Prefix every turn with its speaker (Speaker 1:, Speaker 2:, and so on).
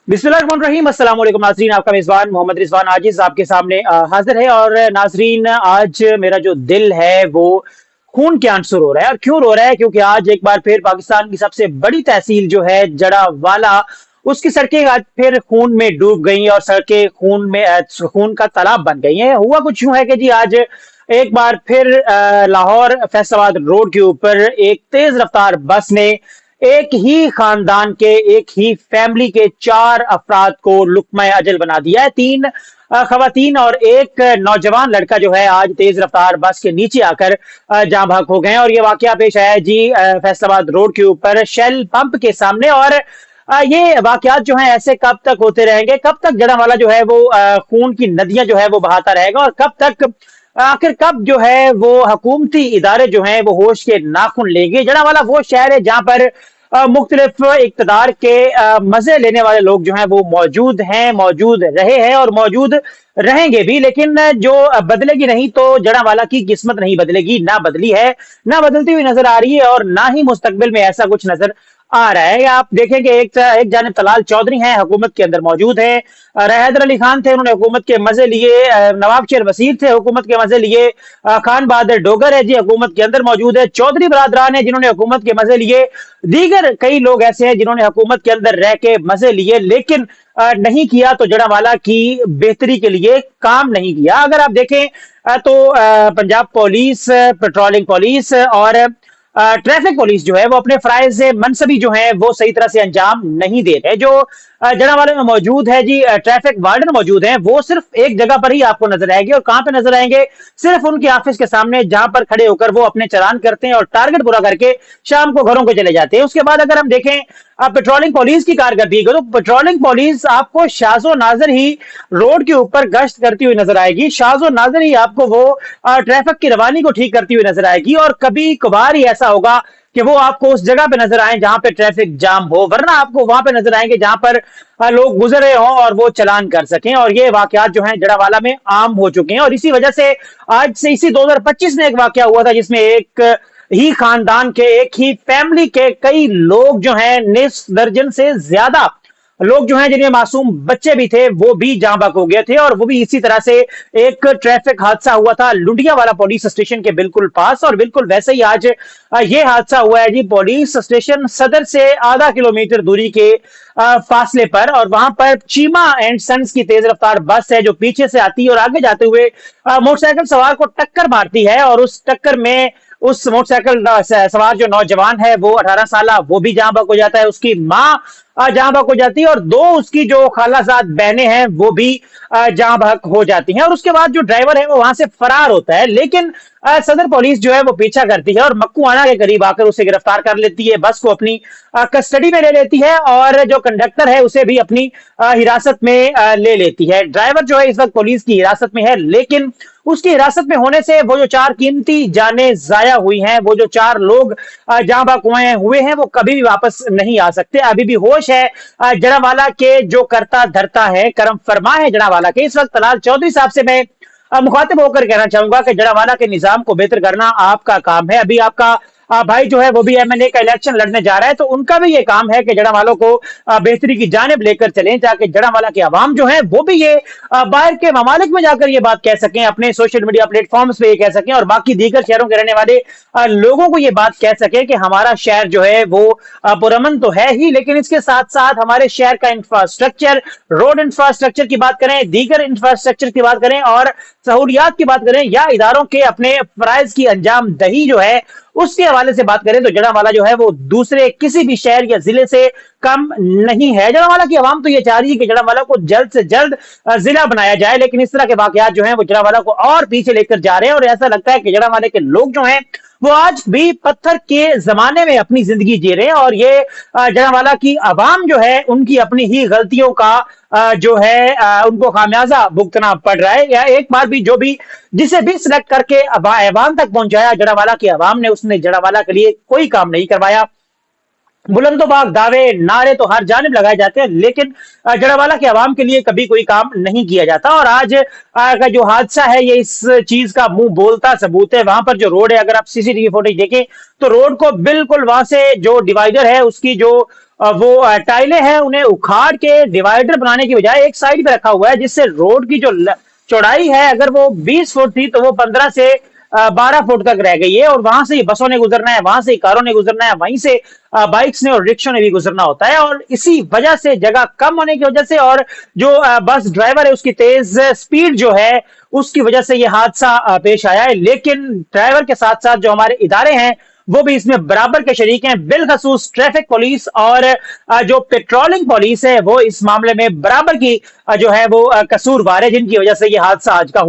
Speaker 1: बिस्मिल्लाहिर्रहमानिर्रहीम। अस्सलाम वालेकुम नाज़रीन, आपका मेज़बान मोहम्मद रिजवान आजिज़ आपके सामने हाजिर है। और नाज़रीन, आज मेरा जो दिल है वो खून के आंसू रो रहा है। और क्यों रो रहा है? क्योंकि आज एक बार फिर पाकिस्तान की सबसे बड़ी तहसील जो है जड़ावाला, उसकी सड़कें आज फिर खून में डूब गई हैं और सड़कें खून में खून का तालाब बन गई हैं। हुआ कुछ यूं है कि जी आज एक बार फिर लाहौर फैसलाबाद रोड के ऊपर एक तेज रफ्तार बस ने एक ही खानदान के, एक ही फैमिली के 4 अफराद को लुक्मा अजल बना दिया है। 3 खवातीन और एक नौजवान लड़का जो है आज तेज रफ्तार बस के नीचे आकर जाँ भाग हो गए हैं। और ये वाकया पेश आया है जी फैसलाबाद रोड के ऊपर शेल पंप के सामने। और ये वाकयात जो हैं ऐसे कब तक होते रहेंगे? कब तक जड़ावाला जो है वो खून की नदियां जो है वो बहाता रहेगा? और कब तक, आखिर कब जो है वो हुकूमती इदारे जो हैं वो होश के नाखून लेंगे? जड़ावाला वो शहर है जहां पर मुख्तलिफ इक़्तिदार के मजे लेने वाले लोग जो हैं वो मौजूद हैं, मौजूद रहे हैं और मौजूद रहेंगे भी। लेकिन जो बदलेगी नहीं तो जड़ावाला की किस्मत नहीं बदलेगी, ना बदली है, ना बदलती हुई नजर आ रही है और ना ही मुस्तकबिल में ऐसा कुछ नजर आ रहा है। आप देखेंगे एक जानिब तलाल चौधरी हैं, हुकूमत के अंदर मौजूद हैं। हैदर अली खान थे, उन्होंने हुकूमत के मजे लिए। नवाब शेर वसीर थे, हुकूमत के मजे लिए। खान बहादुर डोगर है जी, हुकूमत के अंदर मौजूद है। चौधरी बरादरान है जिन्होंने हुकूमत के मजे लिए। दीगर कई लोग ऐसे हैं जिन्होंने हुकूमत के अंदर रह के मजे लिए, लेकिन नहीं किया तो जड़ावाला की बेहतरी के लिए काम नहीं किया। अगर आप देखें तो पंजाब पुलिस, पेट्रोलिंग पुलिस और ट्रैफिक पुलिस जो है वो अपने फराइज मनसबी जो है वो सही तरह से अंजाम नहीं दे रहे। जो जड़ावाले में मौजूद है जी ट्रैफिक वार्डन मौजूद हैं, वो सिर्फ एक जगह पर ही आपको नजर आएंगे। और कहां पे नजर आएंगे? सिर्फ उनके ऑफिस के सामने, जहां पर खड़े होकर वो अपने चालान करते हैं और टारगेट पूरा करके शाम को घरों को चले जाते हैं। उसके बाद अगर हम देखें पेट्रोलिंग पुलिस की कारकर्दगी को, तो पेट्रोलिंग पुलिस आपको शाजो नाजर ही रोड के ऊपर गश्त करती हुई नजर आएगी। शाजो नाजर ही आपको वो ट्रैफिक की रवानी को ठीक करती हुई नजर आएगी। और कभी कभार ही ऐसा होगा कि वो आपको उस जगह पे नजर आए जहां पे ट्रैफिक जाम हो, वरना आपको वहां पे नजर आएंगे जहां पर लोग गुजर रहे हों और वो चलान कर सकें। और ये वाकयात जो हैं जड़ावाला में आम हो चुके हैं। और इसी वजह से आज से इसी 2025 में एक वाकया हुआ था जिसमें एक ही खानदान के, एक ही फैमिली के कई लोग जो हैं, निस्फ दर्जन से ज्यादा लोग जो हैं जिनमें मासूम बच्चे भी थे, वो भी जाँ बहक हो गए थे। और वो भी इसी तरह से एक ट्रैफिक हादसा हुआ था लुडियावाला पुलिस स्टेशन के बिल्कुल पास। और बिल्कुल वैसे ही आज ये हादसा हुआ है जी पुलिस स्टेशन सदर से आधा किलोमीटर दूरी के फासले पर। और वहां पर चीमा एंड सन्स की तेज रफ्तार बस है जो पीछे से आती है और आगे जाते हुए मोटरसाइकिल सवार को टक्कर मारती है। और उस टक्कर में उस मोटरसाइकिल सवार जो नौजवान है वो 18 साल, वो भी जाँ बहक हो जाता है। उसकी माँ जहां बहक हो जाती है और 2 उसकी जो खालाजाद बहनें हैं वो भी जहां बहक हो जाती हैं। और उसके बाद जो ड्राइवर है वो वहां से फरार होता है। लेकिन सदर पुलिस जो है वो पीछा करती है और मक्कूआना के करीब आकर उसे गिरफ्तार कर लेती है, बस को अपनी कस्टडी में ले लेती है और जो कंडक्टर है उसे भी अपनी हिरासत में ले लेती है। ड्राइवर जो है इस वक्त पुलिस की हिरासत में है, लेकिन उसकी हिरासत में होने से वो जो 4 कीमती जानें जाया हुई हैं, वो जो 4 लोग जहां बहक हुए हैं, वो कभी भी वापस नहीं आ सकते। अभी भी होश है जड़ावाला के जो करता धरता है, करम फरमा है जड़ावाला के। इस वक्त तलाल चौधरी साहब से मैं मुखातिब होकर कहना चाहूंगा कि जड़ावाला के निजाम को बेहतर करना आपका काम है। अभी आपका भाई जो है वो भी एमएनए का इलेक्शन लड़ने जा रहा है, तो उनका भी ये काम है कि जड़ावालों को बेहतरी की जानिब लेकर चलें, ताकि जड़ावाला के अवाम जो है वो भी ये बाहर के ममालिक में जाकर ये बात कह सकें, अपने सोशल मीडिया प्लेटफॉर्म्स पे ये कह सकें और बाकी दीगर शहरों के रहने वाले लोगों को ये बात कह सकें कि हमारा शहर जो है वो पुरअमन तो है ही, लेकिन इसके साथ साथ हमारे शहर का इंफ्रास्ट्रक्चर, रोड इंफ्रास्ट्रक्चर की बात करें, दीगर इंफ्रास्ट्रक्चर की बात करें और सहूलियात की बात करें, या इदारों के अपने फराइज की अंजाम दही जो है उसके हवाले से बात करें, तो जड़ावाला जो है वो दूसरे किसी भी शहर या जिले से कम नहीं है। जड़ावाला की आवाम तो ये चाह रही है कि जड़ावाला को जल्द से जल्द जिला बनाया जाए, लेकिन इस तरह के वाकयात जो हैं वो जड़ावाला को और पीछे लेकर जा रहे हैं। और ऐसा लगता है कि जड़ावाले के लोग जो हैं वो आज भी पत्थर के जमाने में अपनी जिंदगी जी रहे हैं। और ये जड़ावाला की आवाम जो है उनकी अपनी ही गलतियों का जो है उनको खामियाजा भुगतना पड़ रहा है। या एक बार भी जो भी जिसे भी सिलेक्ट करके ऐवान तक पहुंचाया जड़ावाला की आवाम ने, उसने जड़ावाला के लिए कोई काम नहीं करवाया। बुलंदोबाग दावे नारे तो हर जानिब लगाए जाते हैं, लेकिन जड़ावाला के आवाम के लिए कभी कोई काम नहीं किया जाता। और आज का जो हादसा है ये इस चीज का मुंह बोलता सबूत है। वहां पर जो रोड है, अगर आप सीसीटीवी फुटेज देखें तो रोड को बिल्कुल वहां से जो डिवाइडर है उसकी जो वो टाइलें हैं उन्हें उखाड़ के डिवाइडर बनाने की बजाय एक साइड पे रखा हुआ है, जिससे रोड की जो चौड़ाई है अगर वो 20 फुट थी तो वो 15 से 12 फुट तक रह गई है। और वहां से ही बसों ने गुजरना है, वहां से ही कारों ने गुजरना है, वहीं से बाइक्स ने और रिक्शों ने भी गुजरना होता है। और इसी वजह से, जगह कम होने की वजह से और जो बस ड्राइवर है उसकी तेज स्पीड जो है उसकी वजह से ये हादसा पेश आया है। लेकिन ड्राइवर के साथ साथ जो हमारे इदारे हैं वो भी इसमें बराबर के शरीक हैं। बिलखसूस ट्रैफिक पुलिस और जो पेट्रोलिंग पुलिस है वो इस मामले में बराबर की जो है वो कसूरवार है, जिनकी वजह से ये हादसा आज का